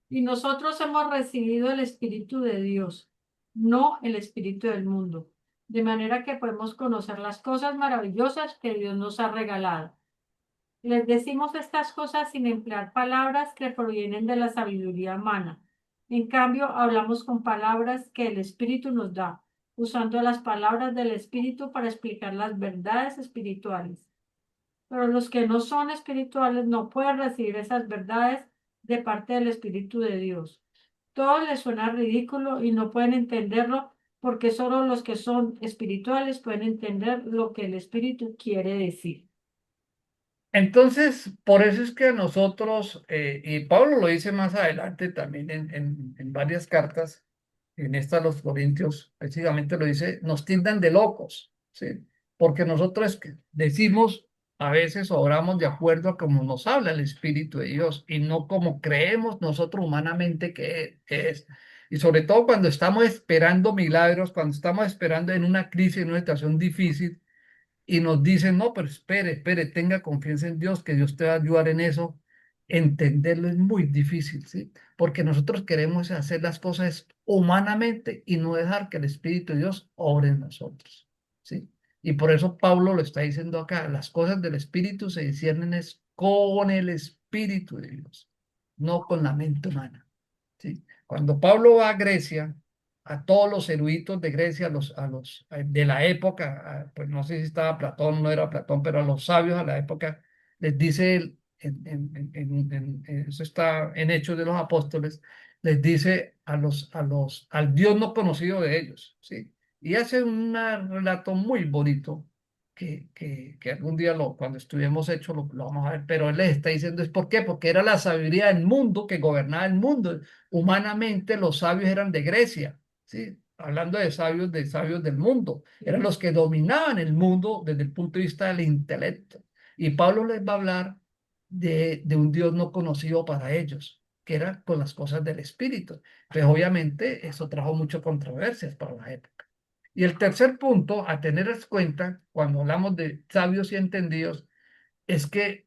Y nosotros hemos recibido el Espíritu de Dios, no el Espíritu del mundo, de manera que podemos conocer las cosas maravillosas que Dios nos ha regalado. Les decimos estas cosas sin emplear palabras que provienen de la sabiduría humana. En cambio, hablamos con palabras que el Espíritu nos da, usando las palabras del Espíritu para explicar las verdades espirituales. Pero los que no son espirituales no pueden recibir esas verdades de parte del Espíritu de Dios. Todo les suena ridículo y no pueden entenderlo porque solo los que son espirituales pueden entender lo que el Espíritu quiere decir. entonces, por eso es que nosotros, y Pablo lo dice más adelante también en varias cartas, en esta a los Corintios, precisamente lo dice, nos tildan de locos, ¿sí? Porque nosotros decimos, a veces oramos de acuerdo a como nos habla el Espíritu de Dios y no como creemos nosotros humanamente que es. Y sobre todo cuando estamos esperando milagros, cuando estamos esperando en una crisis, en una situación difícil, y nos dicen, no, pero espere, espere, tenga confianza en Dios, que Dios te va a ayudar en eso. Entenderlo es muy difícil, ¿sí? Porque nosotros queremos hacer las cosas humanamente y no dejar que el Espíritu de Dios obre en nosotros, ¿sí? Y por eso Pablo lo está diciendo acá, las cosas del Espíritu se disciernen es con el Espíritu de Dios, no con la mente humana, ¿sí? Cuando Pablo va a Grecia, a todos los eruditos de Grecia, de la época, pues no sé si estaba Platón, no era Platón, pero a los sabios a la época, les dice, eso está en Hechos de los Apóstoles, les dice al Dios no conocido de ellos, ¿sí? Y hace un relato muy bonito que algún día cuando estudiemos Hechos lo vamos a ver, pero él les está diciendo, ¿es por qué? Porque era la sabiduría del mundo que gobernaba el mundo. Humanamente los sabios eran de Grecia, ¿sí? Hablando de sabios del mundo, eran los que dominaban el mundo desde el punto de vista del intelecto. Y Pablo les va a hablar de un Dios no conocido para ellos, que era con las cosas del espíritu. Pues obviamente eso trajo muchas controversias para la época. Y el tercer punto a tener en cuenta cuando hablamos de sabios y entendidos es que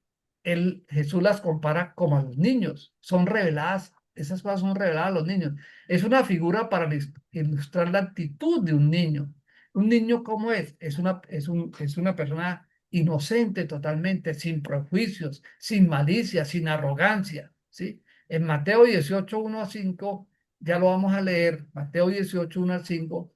Jesús las compara como a los niños, son reveladas, esas cosas son reveladas a los niños. Es una figura para ilustrar la actitud de un niño. Un niño, ¿cómo es? Es una persona inocente totalmente, sin prejuicios, sin malicia, sin arrogancia, ¿sí? En Mateo 18, 1 a 5, ya lo vamos a leer, Mateo 18, 1 a 5,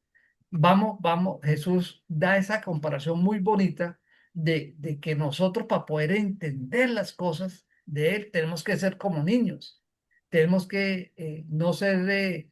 Jesús da esa comparación muy bonita de que nosotros para poder entender las cosas de Él tenemos que ser como niños, tenemos que no ser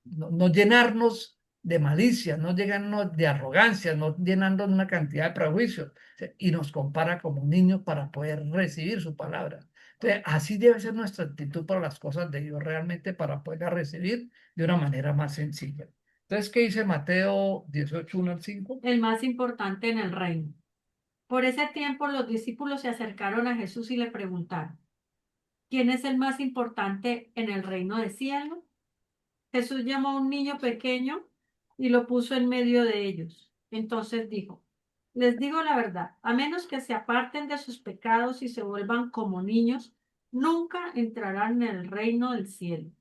no llenarnos de malicia, no llenarnos de arrogancia, no llenarnos de una cantidad de prejuicios, y nos compara como niños para poder recibir su palabra. Entonces, así debe ser nuestra actitud para las cosas de Dios, realmente para poderla recibir de una manera más sencilla. Entonces, ¿qué dice Mateo 18, 1 al 5? El más importante en el reino. Por ese tiempo los discípulos se acercaron a Jesús y le preguntaron, ¿quién es el más importante en el reino del cielo? Jesús llamó a un niño pequeño y lo puso en medio de ellos. Entonces dijo, les digo la verdad, a menos que se aparten de sus pecados y se vuelvan como niños, nunca entrarán en el reino del cielo.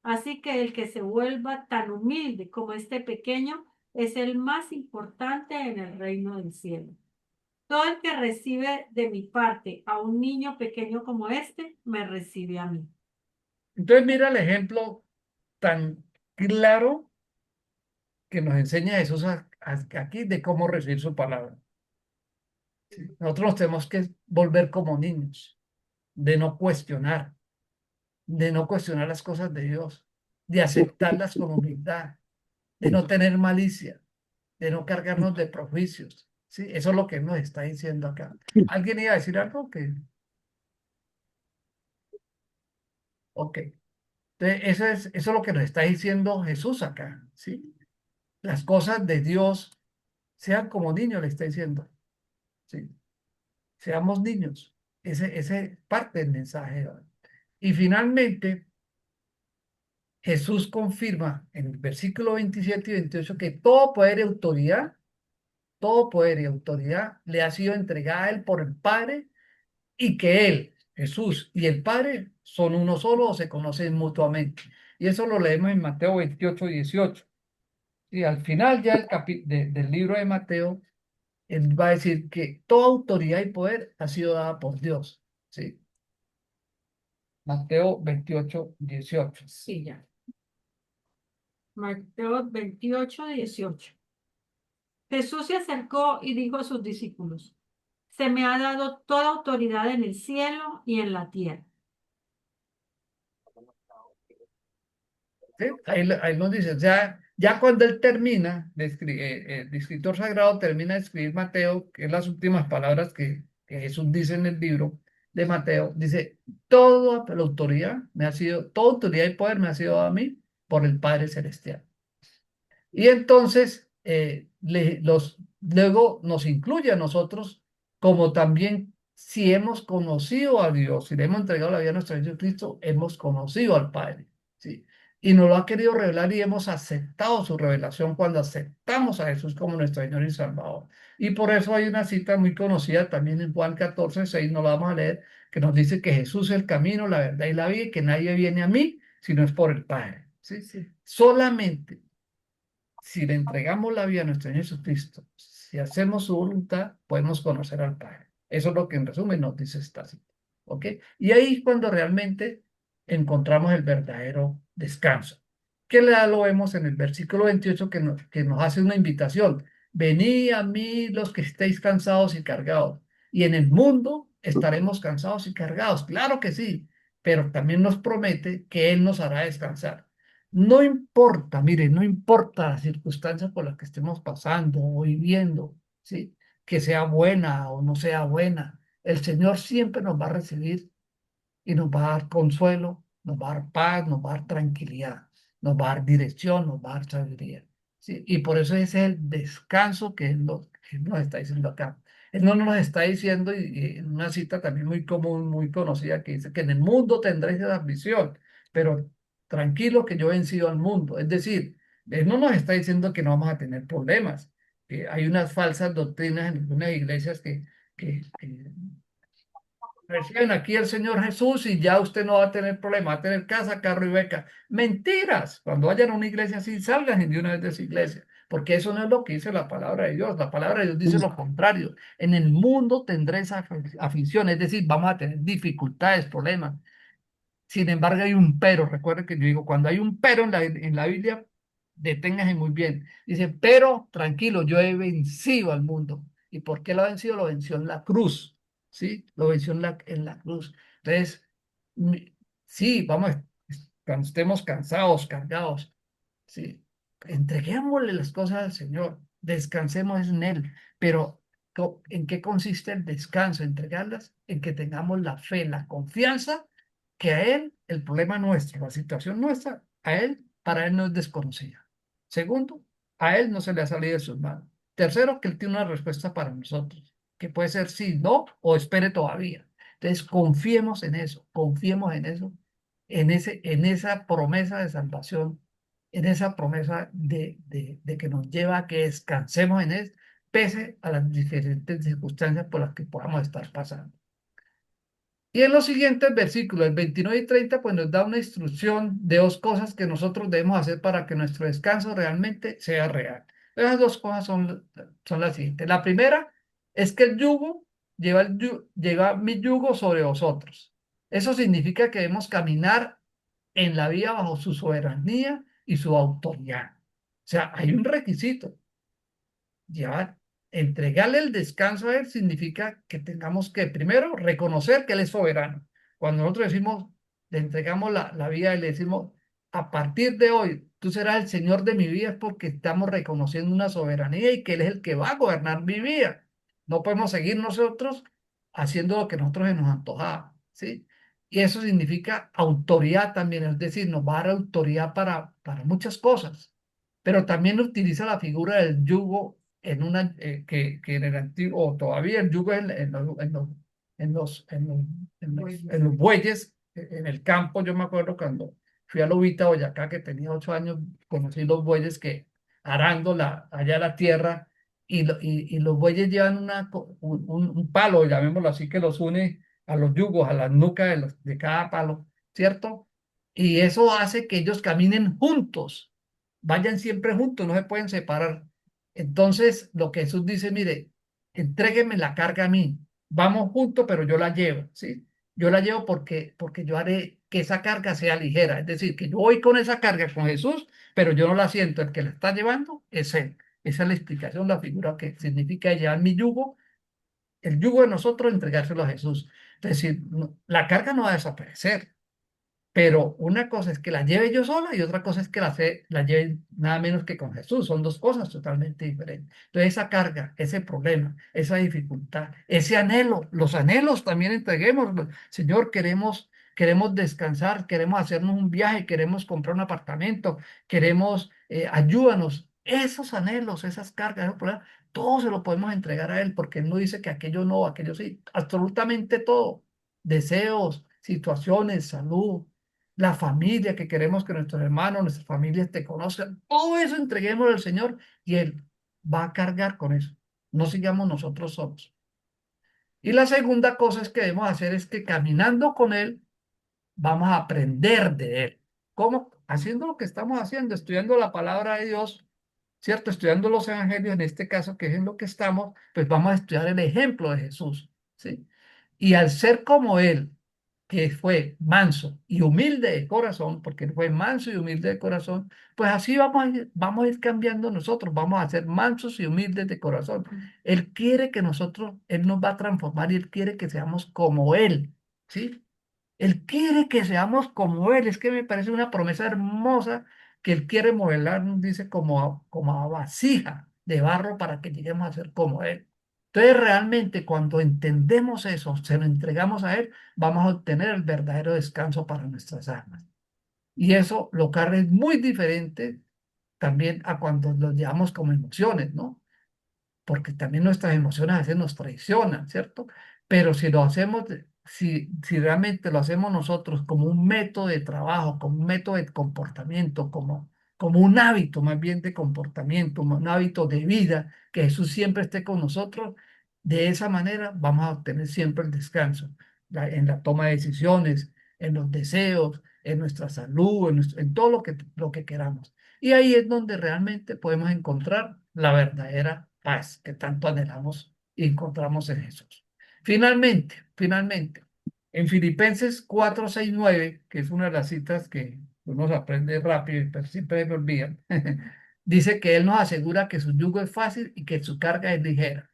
Así que el que se vuelva tan humilde como este pequeño es el más importante en el reino del cielo. Todo el que recibe de mi parte a un niño pequeño como este, me recibe a mí. Entonces, mira el ejemplo tan claro que nos enseña Jesús aquí de cómo recibir su palabra. Nosotros nos tenemos que volver como niños, de no cuestionar, de no cuestionar las cosas de Dios, de aceptarlas con humildad, de no tener malicia, de no cargarnos de prejuicios. ¿Sí? Eso es lo que nos está diciendo acá. ¿Alguien iba a decir algo? Ok. Entonces, eso es lo que nos está diciendo Jesús acá. ¿Sí? Las cosas de Dios sean como niños, le está diciendo. ¿Sí? Seamos niños. Ese es parte del mensaje, ¿no? Y finalmente, Jesús confirma en el versículo 27 y 28 que todo poder y autoridad le ha sido entregada a él por el Padre y que él, Jesús y el Padre son uno solo o se conocen mutuamente. Y eso lo leemos en Mateo 28, 18. Y al final ya del libro de Mateo, él va a decir que toda autoridad y poder ha sido dada por Dios. ¿Sí? Mateo 28, 18. Sí, ya. Mateo 28, 18. Jesús se acercó y dijo a sus discípulos, se me ha dado toda autoridad en el cielo y en la tierra. ¿Sí? Ahí nos dice, ya cuando él termina, el escritor sagrado termina de escribir Mateo, que es las últimas palabras que Jesús dice en el libro de Mateo, dice, toda la autoridad toda autoridad y poder me ha sido dado a mí por el Padre Celestial. Y entonces, luego nos incluye a nosotros como también si hemos conocido a Dios, si le hemos entregado la vida a nuestro Jesucristo, hemos conocido al Padre. ¿Sí? y nos lo ha querido revelar y hemos aceptado su revelación cuando aceptamos a Jesús como nuestro Señor y Salvador. Y por eso hay una cita muy conocida también en Juan 14:6, no la vamos a leer, que nos dice que Jesús es el camino, la verdad y la vida, y que nadie viene a mí si no es por el Padre. ¿Sí? Sí. Solamente si le entregamos la vida a nuestro Señor Jesucristo, si hacemos su voluntad, podemos conocer al Padre. Eso es lo que en resumen nos dice esta cita. ¿Ok? Y ahí es cuando realmente encontramos el verdadero descanso. Que lo vemos en el versículo 28 que nos hace una invitación. Venid a mí los que estéis cansados y cargados. Y en el mundo estaremos cansados y cargados. Claro que sí, pero también nos promete que Él nos hará descansar. No importa, mire, no importa las circunstancias por las que estemos pasando o viviendo, ¿sí? Que sea buena o no sea buena, el Señor siempre nos va a recibir y nos va a dar consuelo, nos va a dar paz, nos va a dar tranquilidad, nos va a dar dirección, nos va a dar sabiduría, ¿sí? Y por eso ese es el descanso que Él nos está diciendo acá. Él no nos está diciendo, y en una cita también muy común, muy conocida, que dice que en el mundo tendréis esa aflicción, pero tranquilo que yo he vencido al mundo. Es decir, Él no nos está diciendo que no vamos a tener problemas. Hay unas falsas doctrinas en algunas iglesias que reciben aquí el Señor Jesús y ya usted no va a tener problema, va a tener casa, carro y beca. Mentiras. Cuando vayan a una iglesia así, salgan de una vez de esa iglesia, porque eso no es lo que dice la palabra de Dios. La palabra de Dios dice lo contrario. En el mundo tendréis aflicción, es decir, vamos a tener dificultades, problemas. Sin embargo, hay un pero. Recuerden que yo digo, cuando hay un pero en la Biblia, deténgase muy bien. Dice, pero tranquilo, yo he vencido al mundo. ¿Y por qué lo ha vencido? Lo venció en la cruz. ¿Sí? Lo venció en la cruz. Entonces, mi- sí, vamos, cuando estemos cansados, cargados, sí, entreguémosle las cosas al Señor, descansemos en Él. Pero, ¿en qué consiste el descanso? Entregarlas en que tengamos la fe, la confianza que a Él, el problema nuestro, la situación nuestra, para Él no es desconocida. Segundo, a Él no se le ha salido de sus manos. Tercero, que Él tiene una respuesta para nosotros, que puede ser sí, no o espere todavía. Entonces, confiemos en esa promesa de salvación, en esa promesa de que nos lleva a que descansemos en Él, pese a las diferentes circunstancias por las que podamos estar pasando. Y en los siguientes versículos, el 29 y 30, pues nos da una instrucción de dos cosas que nosotros debemos hacer para que nuestro descanso realmente sea real. Esas dos cosas son las siguientes. La primera es que el yugo lleva mi yugo sobre vosotros. Eso significa que debemos caminar en la vía bajo su soberanía y su autoridad. O sea, hay un requisito. Llevar, entregarle el descanso a Él significa que tengamos que primero reconocer que Él es soberano. Cuando nosotros decimos, le entregamos la vida y le decimos, a partir de hoy, tú serás el Señor de mi vida, es porque estamos reconociendo una soberanía y que Él es el que va a gobernar mi vida. No podemos seguir nosotros haciendo lo que nosotros se nos antojaba, ¿sí? Y eso significa autoridad también, es decir, nos va a dar autoridad para muchas cosas, pero también utiliza la figura del yugo que en el antiguo, o todavía el yugo en los bueyes, en el campo. Yo me acuerdo cuando fui a Lobita, Boyacá, que tenía 8 años, conocí los bueyes que arando allá la tierra, y los bueyes llevan un palo, llamémoslo así, que los une a los yugos, a las nucas de cada palo, ¿cierto? Y eso hace que ellos caminen juntos, vayan siempre juntos, no se pueden separar. Entonces, lo que Jesús dice, mire, entrégueme la carga a mí, vamos juntos, pero yo la llevo, ¿sí? Yo la llevo porque yo haré que esa carga sea ligera, es decir, que yo voy con esa carga con Jesús, pero yo no la siento, el que la está llevando es Él. Esa es la explicación, la figura que significa llevar mi yugo, el yugo de nosotros, entregárselo a Jesús. Es decir, la carga no va a desaparecer, pero una cosa es que la lleve yo sola y otra cosa es que la lleve nada menos que con Jesús. Son dos cosas totalmente diferentes. Entonces esa carga, ese problema, esa dificultad, ese anhelo, los anhelos también entreguemos. Señor, queremos descansar, queremos hacernos un viaje, queremos comprar un apartamento, queremos, ayúdanos. Esos anhelos, esas cargas, esos problemas, todo se lo podemos entregar a Él porque Él no dice que aquello no, aquello sí, absolutamente todo. Deseos, situaciones, salud, la familia, que queremos que nuestros hermanos, nuestras familias te conozcan, todo eso entreguémoslo al Señor y Él va a cargar con eso. No sigamos nosotros solos. Y la segunda cosa es que debemos hacer es que caminando con Él, vamos a aprender de Él. ¿Cómo? Haciendo lo que estamos haciendo, estudiando la palabra de Dios, ¿cierto? Estudiando los evangelios, en este caso, que es en lo que estamos, pues vamos a estudiar el ejemplo de Jesús, ¿sí? Y al ser como Él, que fue manso y humilde de corazón, porque Él fue manso y humilde de corazón, pues así vamos a ir cambiando nosotros, vamos a ser mansos y humildes de corazón. Él quiere que nosotros, Él nos va a transformar y Él quiere que seamos como Él, ¿sí? Él quiere que seamos como Él. Es que me parece una promesa hermosa que Él quiere modelarnos, dice, como a vasija de barro para que lleguemos a ser como Él. Entonces, realmente, cuando entendemos eso, se lo entregamos a Él, vamos a obtener el verdadero descanso para nuestras almas. Y eso lo carga es muy diferente también a cuando lo llevamos como emociones, ¿no? Porque también nuestras emociones a veces nos traicionan, ¿cierto? Pero si lo hacemos, si realmente lo hacemos nosotros como un método de trabajo, como un método de comportamiento, como un hábito más bien de comportamiento, como un hábito de vida, que Jesús siempre esté con nosotros, de esa manera vamos a obtener siempre el descanso, en la toma de decisiones, en los deseos, en nuestra salud, en todo lo que queramos. Y ahí es donde realmente podemos encontrar la verdadera paz que tanto anhelamos y encontramos en Jesús. Finalmente, en Filipenses 4, 6, 9, que es una de las citas que uno se aprende rápido, pero siempre me olvidan, dice que Él nos asegura que su yugo es fácil y que su carga es ligera.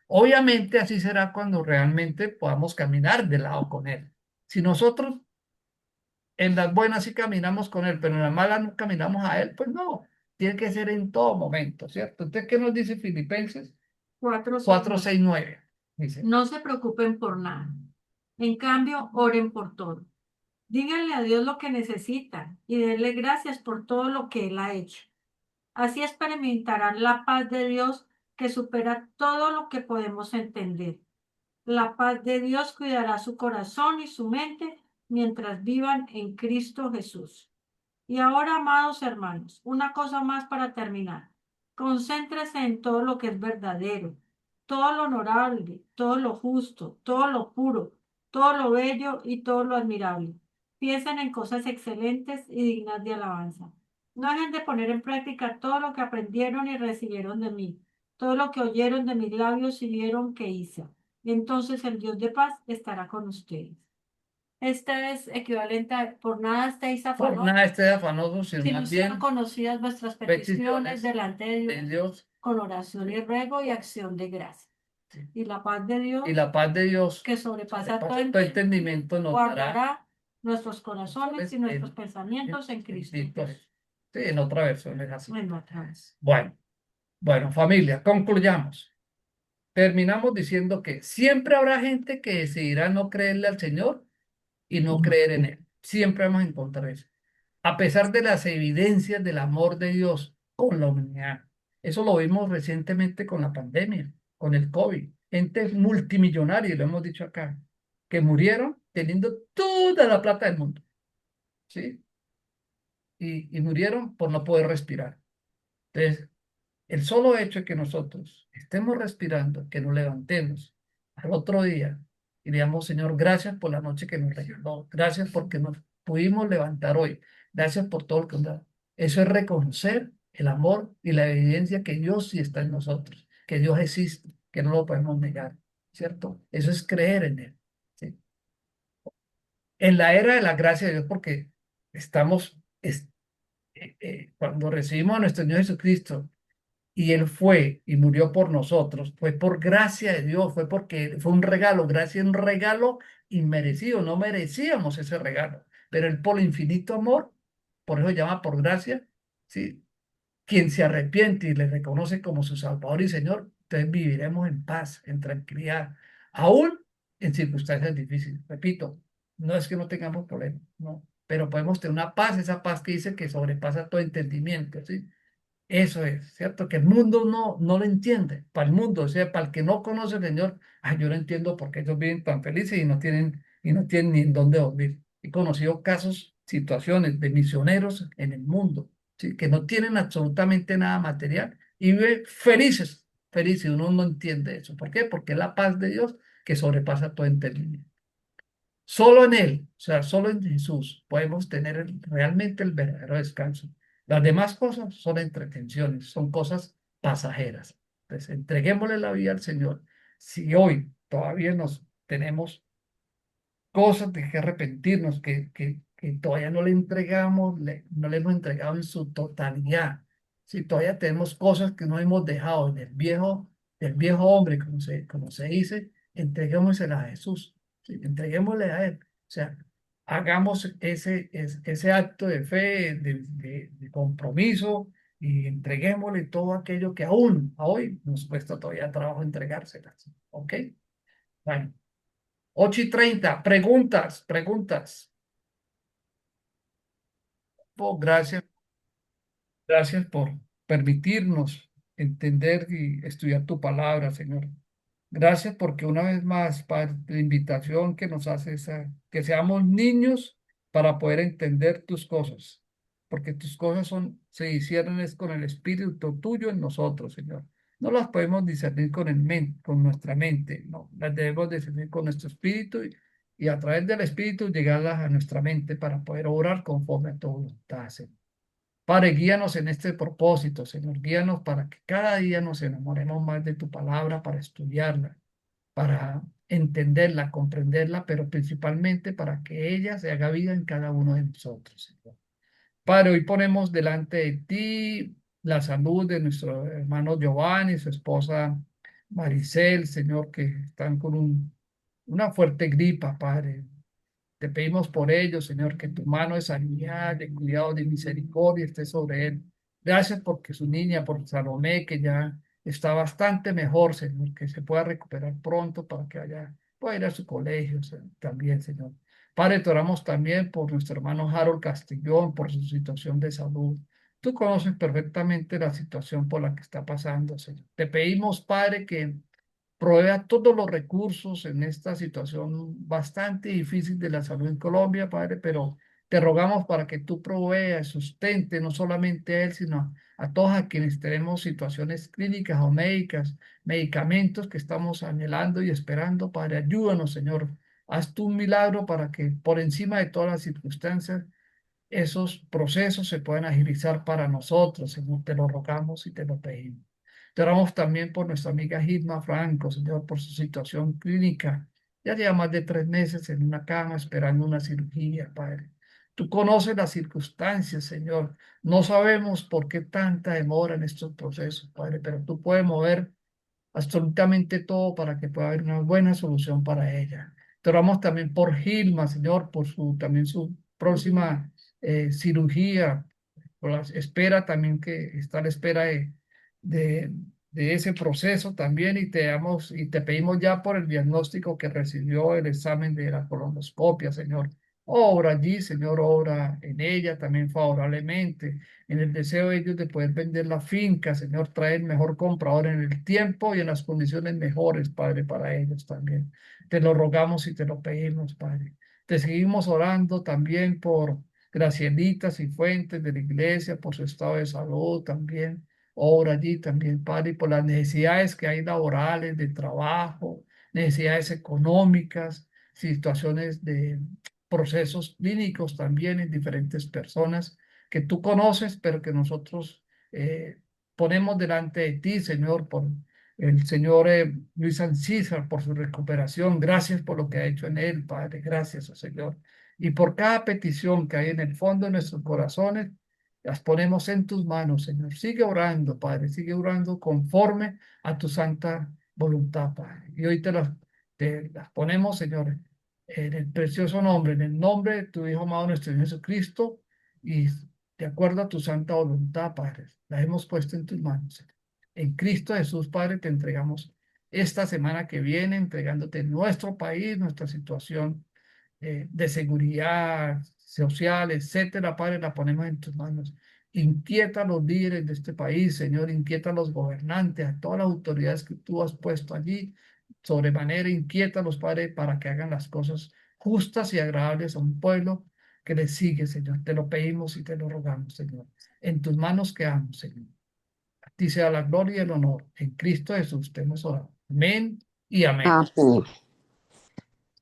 Obviamente así será cuando realmente podamos caminar de lado con Él. Si nosotros en las buenas sí caminamos con Él, pero en las malas no caminamos a Él, pues no, tiene que ser en todo momento, ¿cierto? Entonces, ¿qué nos dice Filipenses 4, 6, 4, 9. 6, 9? Dice, No se preocupen por nada. En cambio, oren por todo. Díganle a Dios lo que necesitan y denle gracias por todo lo que Él ha hecho. Así experimentarán la paz de Dios que supera todo lo que podemos entender. La paz de Dios cuidará su corazón y su mente mientras vivan en Cristo Jesús. Y ahora, amados hermanos, una cosa más para terminar. Concéntrese en todo lo que es verdadero, todo lo honorable, todo lo justo, todo lo puro, todo lo bello y todo lo admirable. Piensen en cosas excelentes y dignas de alabanza. No dejen de poner en práctica todo lo que aprendieron y recibieron de mí, todo lo que oyeron de mis labios y vieron que hice. Entonces el Dios de paz estará con ustedes. Este es equivalente a por nada estéis por afanosos, nada estés afanoso, sino sino más sean bien conocidas vuestras peticiones peticiones delante de de Dios Dios. con oración y ruego y acción de gracia. Sí. Y la paz de Y Dios, la paz de Dios, que que sobrepasa todo pasa todo entendimiento, nos dará guardará nuestros corazones y nuestros pensamientos en en Cristo Cristo Jesús. Jesús. Sí, en otra versión es así. Bueno, otra vez. Bueno, bueno, familia, concluyamos. Terminamos diciendo que siempre habrá gente que decidirá no creerle al Señor y no creer en Él. Siempre vamos a encontrar eso. A pesar de las evidencias del amor de Dios con la humanidad. Eso lo vimos recientemente con la pandemia, con el COVID. Gente multimillonaria, lo hemos dicho acá, que murieron teniendo toda la plata del mundo, ¿sí? Y murieron por no poder respirar. Entonces, el solo hecho de que nosotros estemos respirando, que nos levantemos al otro día y digamos, Señor, gracias por la noche que nos regaló, gracias porque nos pudimos levantar hoy, gracias por todo lo que nos da. Eso es reconocer el amor y la evidencia que Dios sí está en nosotros, que Dios existe, que no lo podemos negar, ¿cierto? Eso es creer en Él, ¿sí? En la era de la gracia de Dios, porque estamos, cuando recibimos a nuestro Señor Jesucristo, y Él fue y murió por nosotros, fue por gracia de Dios, fue porque fue un regalo, gracia, un regalo inmerecido, no merecíamos ese regalo, pero Él por infinito amor, por eso llama por gracia, ¿sí? Quien se arrepiente y le reconoce como su Salvador y Señor, entonces viviremos en paz, en tranquilidad, aún en circunstancias difíciles. Repito, no es que no tengamos problemas, no, pero podemos tener una paz, esa paz que dice que sobrepasa todo entendimiento, ¿sí? Eso es, ¿cierto? Que el mundo no lo entiende. Para el mundo, o sea, para el que no conoce al Señor, ay, yo no entiendo por qué ellos viven tan felices y no tienen ni en dónde dormir. He conocido casos situaciones de misioneros en el mundo, ¿sí? Que no tienen absolutamente nada material y viven felices, felices. Uno no entiende eso. ¿Por qué? Porque es la paz de Dios que sobrepasa todo entendimiento. Solo en Él, o sea, solo en Jesús, podemos tener realmente el verdadero descanso. Las demás cosas son entretenciones, son cosas pasajeras. Entonces, entreguémosle la vida al Señor. Si hoy todavía nos tenemos cosas de que arrepentirnos, que todavía no le entregamos, no le hemos entregado en su totalidad. Si todavía tenemos cosas que no hemos dejado del viejo hombre, como se dice, entreguémosela a Jesús, ¿sí? Entreguémosle a Él. O sea, hagamos ese acto de fe, de compromiso y entreguémosle todo aquello que aún a hoy nos cuesta todavía trabajo entregárselas. ¿Ok? Bueno. 8:30, preguntas, preguntas. Oh, gracias, gracias por permitirnos entender y estudiar tu palabra, Señor. Gracias porque una vez más, Padre, la invitación que nos haces a que seamos niños para poder entender tus cosas, porque tus cosas se hicieron es con el Espíritu tuyo en nosotros, Señor. No las podemos discernir con nuestra mente, no, las debemos discernir con nuestro espíritu y a través del Espíritu llegarlas a nuestra mente para poder obrar conforme a tu voluntad, Señor. Padre, guíanos en este propósito, Señor. Guíanos para que cada día nos enamoremos más de tu palabra, para estudiarla, para entenderla, comprenderla, pero principalmente para que ella se haga vida en cada uno de nosotros, Señor. Padre, hoy ponemos delante de ti la salud de nuestro hermano Giovanni y su esposa Maricel, Señor, que están con una fuerte gripa, Padre. Te pedimos por ellos, Señor, que tu mano de sanidad, de cuidado, de misericordia esté sobre él. Gracias porque su niña, por Salomé, que ya está bastante mejor, Señor, que se pueda recuperar pronto para que pueda ir a su colegio también, Señor. Padre, te oramos también por nuestro hermano Harold Castellón, por su situación de salud. Tú conoces perfectamente la situación por la que está pasando, Señor. Te pedimos, Padre, que provea todos los recursos en esta situación bastante difícil de la salud en Colombia, Padre, pero te rogamos para que tú proveas, sustente no solamente a él, sino a todos a quienes tenemos situaciones clínicas o médicas, medicamentos que estamos anhelando y esperando, Padre, ayúdanos, Señor. Haz tú un milagro para que por encima de todas las circunstancias esos procesos se puedan agilizar para nosotros, Señor. Te lo rogamos y te lo pedimos. Te oramos también por nuestra amiga Gilma Franco, Señor, por su situación clínica. Ya lleva más de 3 meses en una cama esperando una cirugía, Padre. Tú conoces las circunstancias, Señor. No sabemos por qué tanta demora en estos procesos, Padre, pero tú puedes mover absolutamente todo para que pueda haber una buena solución para ella. Te oramos también por Gilma, Señor, por también su próxima cirugía, por la espera también que está a la espera de, de ese proceso también y te damos y te pedimos ya por el diagnóstico que recibió el examen de la colonoscopia, Señor. Obra allí, Señor, obra en ella también favorablemente en el deseo de ellos de poder vender la finca, Señor, trae el mejor comprador en el tiempo y en las condiciones mejores, Padre, para ellos también. Te lo rogamos y te lo pedimos, Padre. Te seguimos orando también por Gracielitas y Fuentes de la iglesia, por su estado de salud también. Obra allí también, Padre, y por las necesidades que hay laborales, de trabajo, necesidades económicas, situaciones de procesos clínicos también en diferentes personas que tú conoces, pero que nosotros ponemos delante de ti, Señor, por el Señor Luis Ancísar, por su recuperación. Gracias por lo que ha hecho en él, Padre. Gracias, oh Señor. Y por cada petición que hay en el fondo de nuestros corazones, las ponemos en tus manos, Señor. Sigue orando, Padre. Sigue orando conforme a tu santa voluntad, Padre. Y hoy te las ponemos, Señor, en el precioso nombre, en el nombre de tu Hijo amado, nuestro Señor Jesucristo. Y de acuerdo a tu santa voluntad, Padre, la hemos puesto en tus manos. En Cristo Jesús, Padre, te entregamos esta semana que viene, entregándote nuestro país, nuestra situación de seguridad social, etcétera, Padre, la ponemos en tus manos. Inquieta a los líderes de este país, Señor, inquieta a los gobernantes, a todas las autoridades que tú has puesto allí, sobremanera inquieta a los padres para que hagan las cosas justas y agradables a un pueblo que le sigue, Señor. Te lo pedimos y te lo rogamos, Señor. En tus manos quedamos, Señor. A ti sea la gloria y el honor. En Cristo Jesús te hemos orado. Amén y amén. Amén.